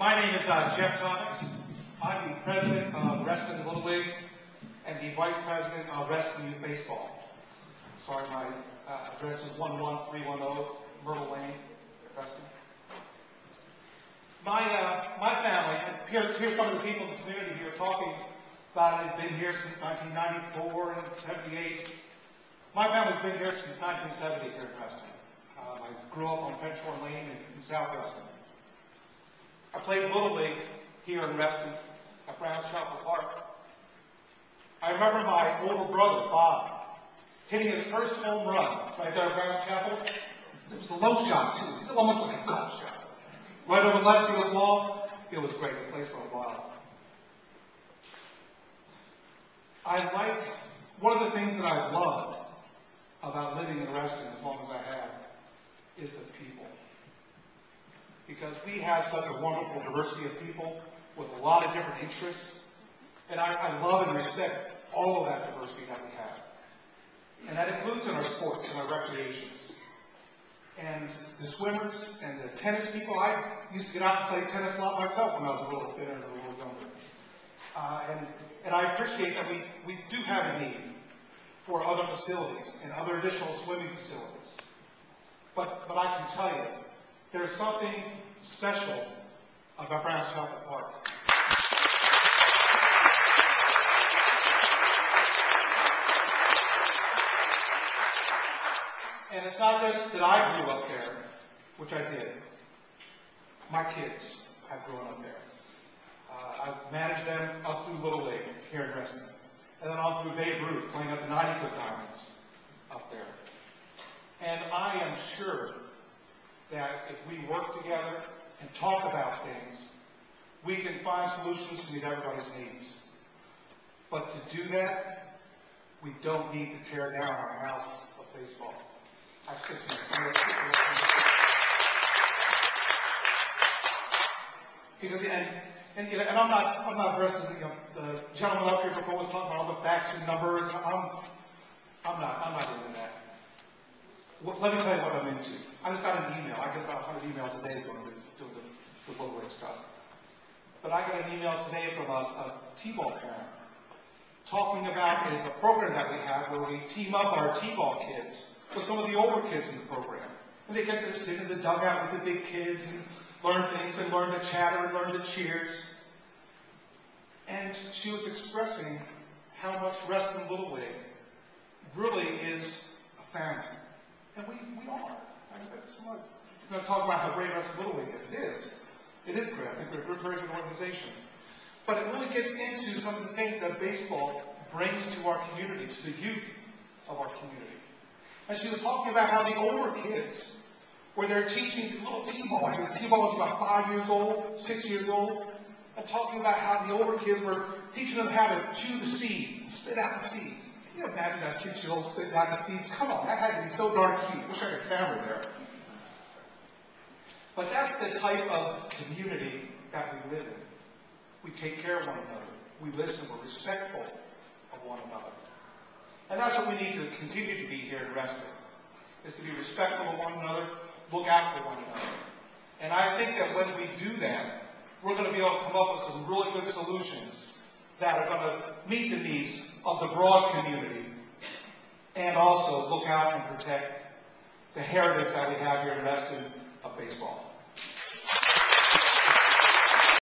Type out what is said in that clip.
My name is Jeff Thomas. I'm the president of Reston Little League and the vice president of Reston Youth Baseball. Sorry, my address is 11310 Myrtle Lane, Reston. My family, here's some of the people in the community here talking about it. They've been here since 1994 and 78. My family's been here since 1970 here in Reston. I grew up on Fenshore Lane in South Reston. I played Little League here in Reston at Brown's Chapel Park. I remember my older brother, Bob, hitting his first home run right there at Brown's Chapel. It was a low shot, too. It was almost like a golf shot. Right over left field wall. It was great. It plays for a while. One of the things that I've loved about living in Reston as long as I have is the people. Because we have such a wonderful diversity of people with a lot of different interests. And I love and respect all of that diversity that we have. And that includes in our sports and our recreations. And the swimmers and the tennis people, I used to get out and play tennis a lot myself when I was a little thinner and a little younger. And I appreciate that we do have a need for other facilities and other additional swimming facilities. But I can tell you, there's something special about Brown's Chapel Park. And it's not just that I grew up there, which I did. My kids have grown up there. I've managed them up through Little League here in Reston. And then on through Babe Ruth, playing at the 90-foot diamonds up there. And I am sure that if we work together and talk about things, we can find solutions to meet everybody's needs. But to do that, we don't need to tear down our house of baseball. I have 6 minutes. Because and I'm not addressing the gentleman up here before was talking about all the facts and numbers. I'm not into that. Let me tell you what I'm into. I just got an email. I get about 100 emails a day doing the Little League stuff. But I got an email today from a T-ball parent talking about a program that we have where we team up our T-ball kids with some of the older kids in the program. And they get to sit in the dugout with the big kids and learn things and learn the chatter and learn the cheers. And she was expressing how much Reston Little League really is a family. And we are. I mean, I'm going to talk about how great Reston Little League is. It is. It is great. I think we're a very good organization. But it really gets into some of the things that baseball brings to our community, to the youth of our community. And she was talking about how the older kids, where they're teaching little T-ball. I think T-ball was about 5 years old, 6 years old. And talking about how the older kids were teaching them how to chew the seeds, spit out the seeds. Can you imagine that 6-year-old spitting out the seeds? Come on, that had to be so darn cute. Wish I had a camera there. But that's the type of community that we live in. We take care of one another. We listen. We're respectful of one another. And that's what we need to continue to be here in Reston, is to be respectful of one another, look out for one another. And I think that when we do that, we're going to be able to come up with some really good solutions that are going to meet the needs of the broad community and also look out and protect the heritage that we have here in Reston of baseball.